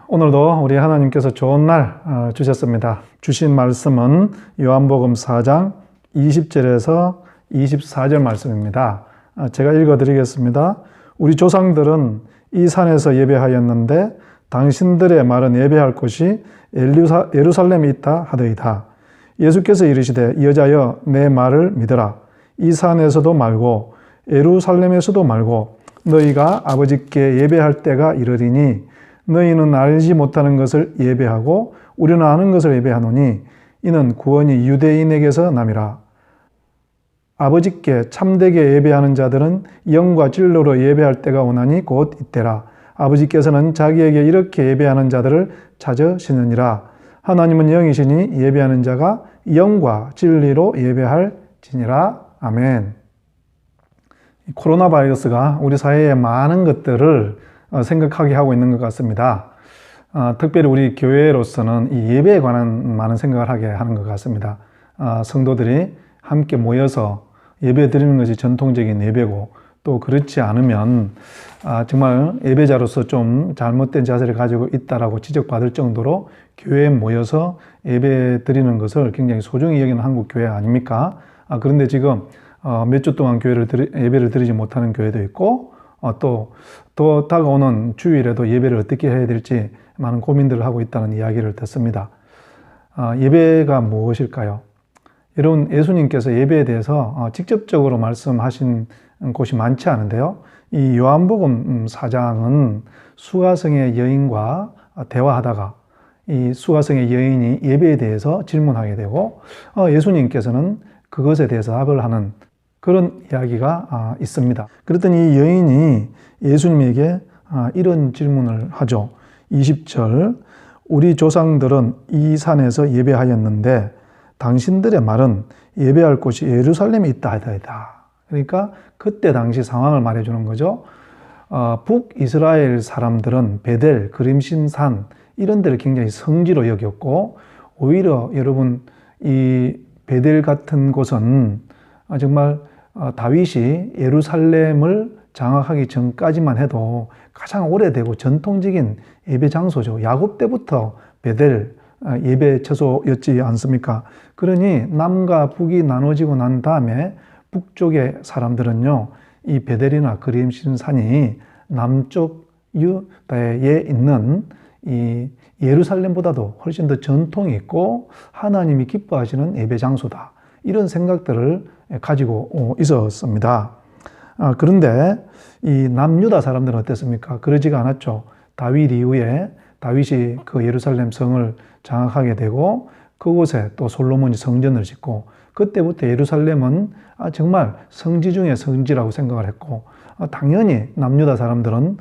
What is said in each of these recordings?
오늘도 우리 하나님께서 좋은 날 주셨습니다. 주신 말씀은 요한복음 4장 20절에서 24절 말씀입니다. 제가 읽어드리겠습니다. 우리 조상들은 이 산에서 예배하였는데 당신들의 말은 예배할 곳이 예루살렘에 있다 하더이다. 예수께서 이르시되 여자여 내 말을 믿으라. 이 산에서도 말고 예루살렘에서도 말고 너희가 아버지께 예배할 때가 이르리니 너희는 알지 못하는 것을 예배하고 우리는 아는 것을 예배하노니 이는 구원이 유대인에게서 남이라. 아버지께 참되게 예배하는 자들은 영과 진로로 예배할 때가 오나니 곧 이때라. 아버지께서는 자기에게 이렇게 예배하는 자들을 찾으시느니라. 하나님은 영이시니 예배하는 자가 영과 진리로 예배할지니라. 아멘. 코로나 바이러스가 우리 사회에 많은 것들을 생각하게 하고 있는 것 같습니다. 특별히 우리 교회로서는 이 예배에 관한 많은 생각을 하게 하는 것 같습니다. 성도들이 함께 모여서 예배 드리는 것이 전통적인 예배고 또 그렇지 않으면 정말 예배자로서 좀 잘못된 자세를 가지고 있다라고 지적받을 정도로 교회에 모여서 예배 드리는 것을 굉장히 소중히 여기는 한국 교회 아닙니까? 그런데 지금 몇 주 동안 예배를 드리지 못하는 교회도 있고 또 다가오는 주일에도 예배를 어떻게 해야 될지 많은 고민들을 하고 있다는 이야기를 듣습니다. 예배가 무엇일까요? 여러분, 예수님께서 예배에 대해서 직접적으로 말씀하신 곳이 많지 않은데요. 이 요한복음 4장은 수가성의 여인과 대화하다가 이 수가성의 여인이 예배에 대해서 질문하게 되고 예수님께서는 그것에 대해서 답을 하는 그런 이야기가 있습니다. 그랬더니 이 여인이 예수님에게 이런 질문을 하죠. 20절, 우리 조상들은 이 산에서 예배하였는데 당신들의 말은 예배할 곳이 예루살렘에 있다 하더이다. 그러니까 그때 당시 상황을 말해주는 거죠. 북이스라엘 사람들은 베델, 그림신산 이런 데를 굉장히 성지로 여겼고 오히려 여러분 이 베델 같은 곳은 정말 다윗이 예루살렘을 장악하기 전까지만 해도 가장 오래되고 전통적인 예배 장소죠. 야곱 때부터 베델 예배 처소였지 않습니까? 그러니 남과 북이 나눠지고 난 다음에 북쪽의 사람들은요, 이 베델이나 그림신산이 남쪽 유다에 있는 이 예루살렘보다도 훨씬 더 전통이 있고 하나님이 기뻐하시는 예배 장소다. 이런 생각들을 가지고 있었습니다. 그런데 이 남유다 사람들은 어땠습니까? 그러지가 않았죠. 다윗 이후에 다윗이 그 예루살렘 성을 장악하게 되고 그곳에 또 솔로몬이 성전을 짓고 그때부터 예루살렘은 정말 성지 중에 성지라고 생각을 했고 당연히 남유다 사람들은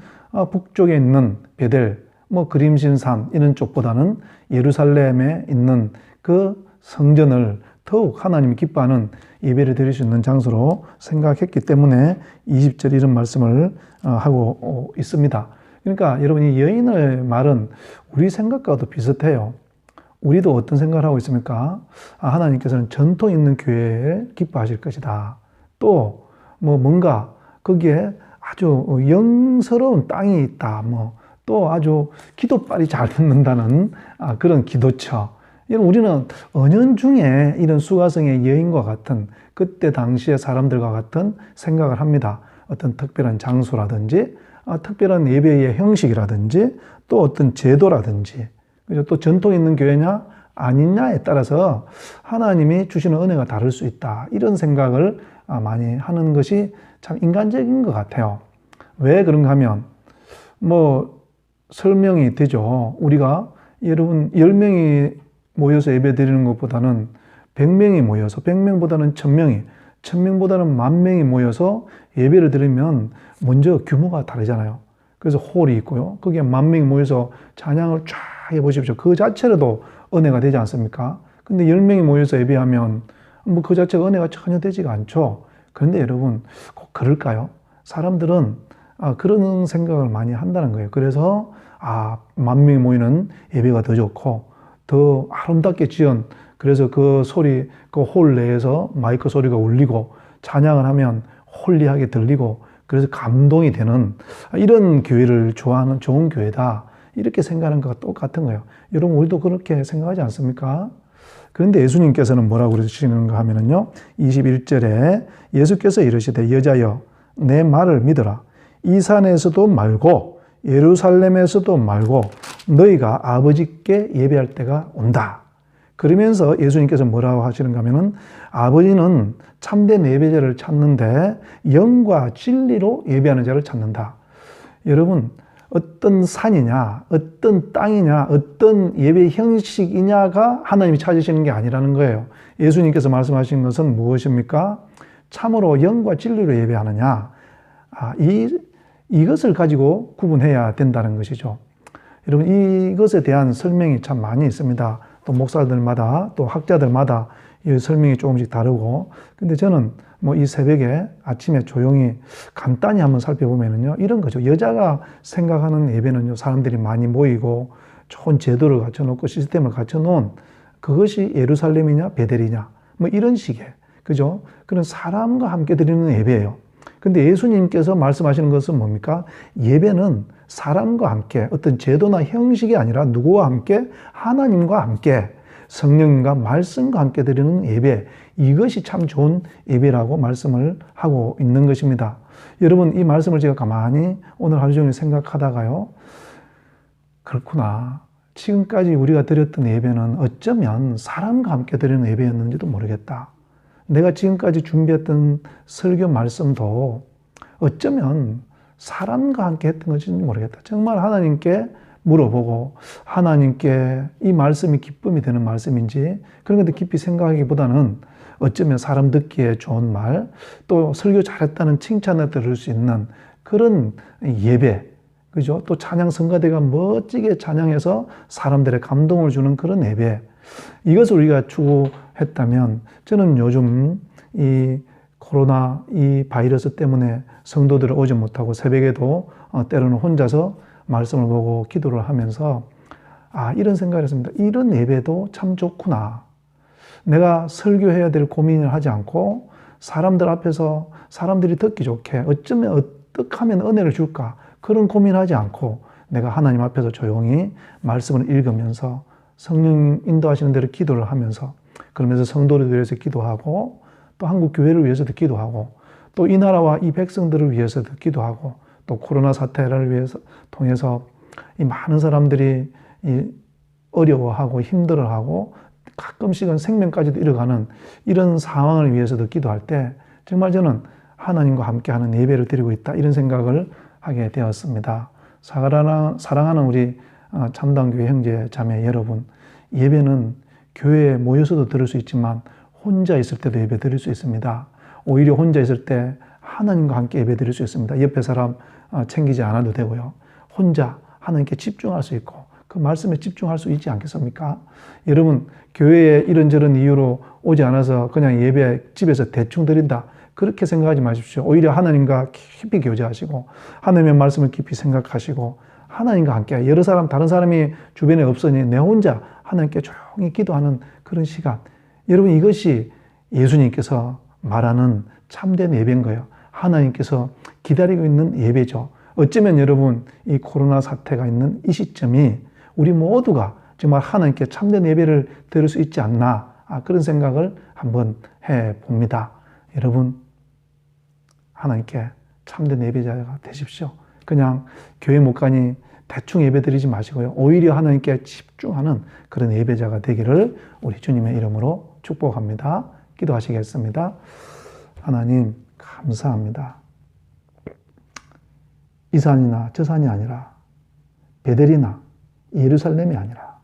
북쪽에 있는 베델, 그림신산 이런 쪽보다는 예루살렘에 있는 그 성전을 더욱 하나님이 기뻐하는 예배를 드릴 수 있는 장소로 생각했기 때문에 20절 이런 말씀을 하고 있습니다. 그러니까 여러분 이 여인의 말은 우리 생각과도 비슷해요. 우리도 어떤 생각을 하고 있습니까? 하나님께서는 전통 있는 교회를 기뻐하실 것이다. 또 뭔가 거기에 아주 영스러운 땅이 있다. 또 아주 기도빨이 잘 듣는다는 그런 기도처. 우리는 은연중에 이런 수가성의 여인과 같은 그때 당시의 사람들과 같은 생각을 합니다. 어떤 특별한 장소라든지 특별한 예배의 형식이라든지 또 어떤 제도라든지 또 전통 있는 교회냐 아니냐에 따라서 하나님이 주시는 은혜가 다를 수 있다. 이런 생각을 많이 하는 것이 참 인간적인 것 같아요. 왜 그런가 하면 설명이 되죠. 우리가 여러분 10명이 모여서 예배 드리는 것보다는 100명이 모여서 100명보다는 1000명이 1000명보다는 10,000명이 모여서 예배를 드리면 먼저 규모가 다르잖아요. 그래서 홀이 있고요. 거기에 10,000명이 모여서 찬양을 쫙 해보십시오. 그 자체로도 은혜가 되지 않습니까? 근데 10명이 모여서 예배하면 그 자체가 은혜가 전혀 되지가 않죠. 그런데 여러분 꼭 그럴까요? 사람들은 그런 생각을 많이 한다는 거예요. 그래서 10,000명이 모이는 예배가 더 좋고 더 아름답게 지은 그래서 그 소리, 그 홀 내에서 마이크 소리가 울리고 찬양을 하면 홀리하게 들리고 그래서 감동이 되는 이런 교회를 좋아하는 좋은 교회다. 이렇게 생각하는 것과 똑같은 거예요. 여러분 우리도 그렇게 생각하지 않습니까? 그런데 예수님께서는 뭐라고 그러시는가 하면요, 21절에 예수께서 이르시되 여자여 내 말을 믿어라. 이 산에서도 말고 예루살렘에서도 말고 너희가 아버지께 예배할 때가 온다. 그러면서 예수님께서 뭐라고 하시는가 하면은 아버지는 참된 예배자를 찾는데 영과 진리로 예배하는 자를 찾는다. 여러분 어떤 산이냐, 어떤 땅이냐, 어떤 예배 형식이냐가 하나님이 찾으시는 게 아니라는 거예요. 예수님께서 말씀하신 것은 무엇입니까? 참으로 영과 진리로 예배하느냐. 이것을 가지고 구분해야 된다는 것이죠. 여러분 이것에 대한 설명이 참 많이 있습니다. 또 목사들마다 또 학자들마다 이 설명이 조금씩 다르고, 근데 저는 뭐 이 새벽에 아침에 조용히 간단히 한번 살펴보면요 이런 거죠. 여자가 생각하는 예배는요, 사람들이 많이 모이고 좋은 제도를 갖춰놓고 시스템을 갖춰놓은 그것이 예루살렘이냐 베델이냐 뭐 이런 식의, 그죠? 그런 사람과 함께 드리는 예배예요. 근데 예수님께서 말씀하시는 것은 뭡니까? 예배는 사람과 함께 어떤 제도나 형식이 아니라 누구와 함께? 하나님과 함께 성령과 말씀과 함께 드리는 예배, 이것이 참 좋은 예배라고 말씀을 하고 있는 것입니다. 여러분 이 말씀을 제가 가만히 오늘 하루 종일 생각하다가요, 그렇구나, 지금까지 우리가 드렸던 예배는 어쩌면 사람과 함께 드리는 예배였는지도 모르겠다. 내가 지금까지 준비했던 설교 말씀도 어쩌면 사람과 함께 했던 것인지 모르겠다. 정말 하나님께 물어보고 하나님께 이 말씀이 기쁨이 되는 말씀인지 그런 것들 깊이 생각하기보다는 어쩌면 사람 듣기에 좋은 말, 또 설교 잘했다는 칭찬을 들을 수 있는 그런 예배, 그죠? 또 찬양 성가대가 멋지게 찬양해서 사람들의 감동을 주는 그런 예배, 이것을 우리가 추구했다면 저는 요즘 이 코로나 이 바이러스 때문에 성도들을 오지 못하고 새벽에도 때로는 혼자서 말씀을 보고 기도를 하면서 이런 생각을 했습니다. 이런 예배도 참 좋구나. 내가 설교해야 될 고민을 하지 않고 사람들 앞에서 사람들이 듣기 좋게 어쩌면 어떻게 하면 은혜를 줄까, 그런 고민하지 않고 내가 하나님 앞에서 조용히 말씀을 읽으면서 성령 인도하시는 대로 기도를 하면서, 그러면서 성도를 위해서 기도하고 또 한국 교회를 위해서도 기도하고 또 이 나라와 이 백성들을 위해서도 기도하고 또 코로나 사태를 위해서 통해서 이 많은 사람들이 어려워하고 힘들어하고 가끔씩은 생명까지도 잃어가는 이런 상황을 위해서도 기도할 때 정말 저는 하나님과 함께하는 예배를 드리고 있다, 이런 생각을 하게 되었습니다. 사랑하는 우리 참담교회 형제 자매 여러분, 예배는 교회에 모여서도 드릴 수 있지만 혼자 있을 때도 예배 드릴 수 있습니다. 오히려 혼자 있을 때 하나님과 함께 예배 드릴 수 있습니다. 옆에 사람 챙기지 않아도 되고요. 혼자 하나님께 집중할 수 있고 그 말씀에 집중할 수 있지 않겠습니까? 여러분 교회에 이런저런 이유로 오지 않아서 그냥 예배 집에서 대충 드린다, 그렇게 생각하지 마십시오. 오히려 하나님과 깊이 교제하시고 하나님의 말씀을 깊이 생각하시고 하나님과 함께, 여러 사람 다른 사람이 주변에 없으니 내 혼자 하나님께 조용히 기도하는 그런 시간, 여러분 이것이 예수님께서 말하는 참된 예배인 거예요. 하나님께서 기다리고 있는 예배죠. 어쩌면 여러분 이 코로나 사태가 있는 이 시점이 우리 모두가 정말 하나님께 참된 예배를 드릴 수 있지 않나, 그런 생각을 한번 해봅니다. 여러분 하나님께 참된 예배자가 되십시오. 그냥 교회 못 가니 대충 예배 드리지 마시고요. 오히려 하나님께 집중하는 그런 예배자가 되기를 우리 주님의 이름으로 축복합니다. 기도하시겠습니다. 하나님 감사합니다. 이 산이나 저 산이 아니라 베델이나 예루살렘이 아니라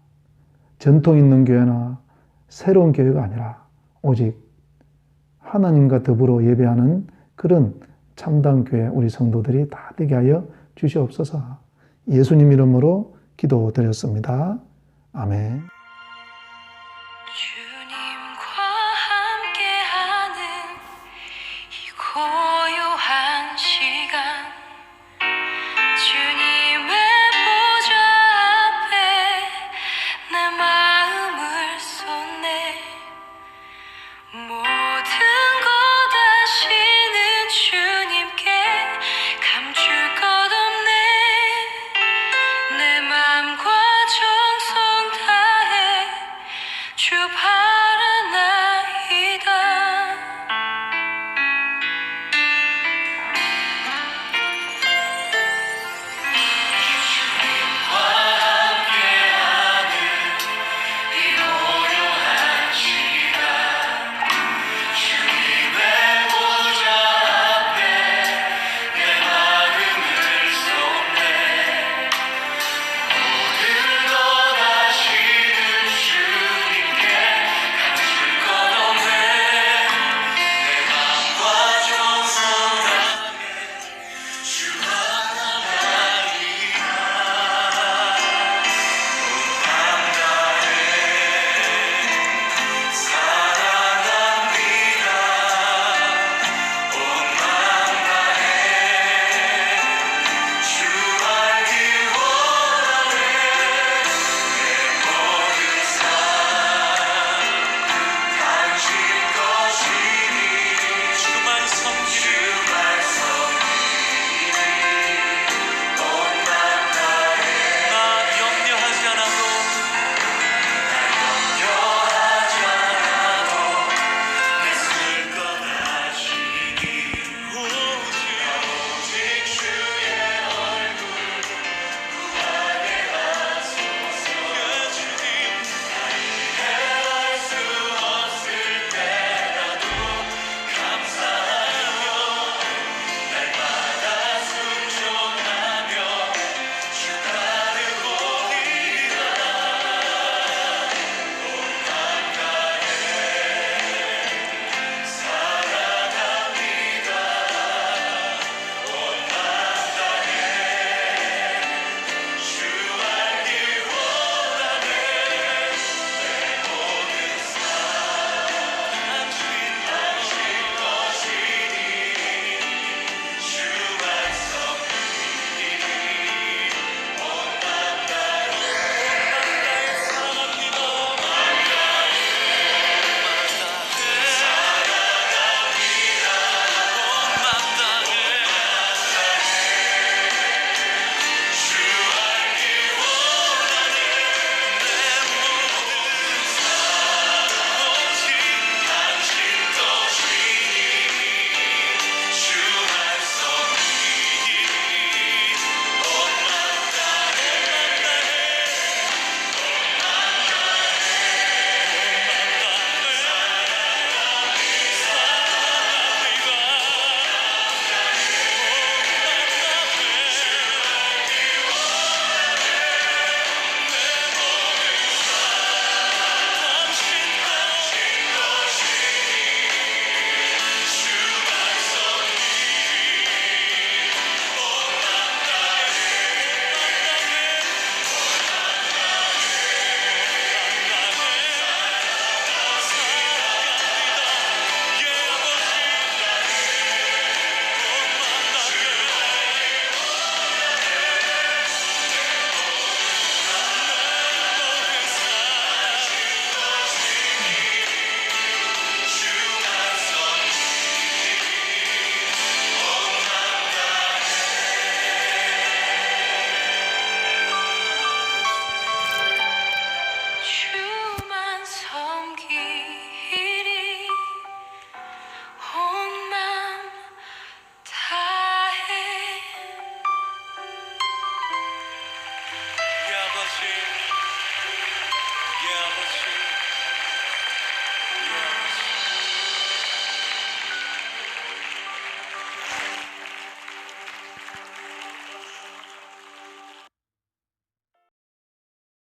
전통 있는 교회나 새로운 교회가 아니라 오직 하나님과 더불어 예배하는 그런 참다운 교회 우리 성도들이 다 되게 하여 주시옵소서. 예수님 이름으로 기도드렸습니다. 아멘. 주님과 함께하는 이 고요한 시간, 주님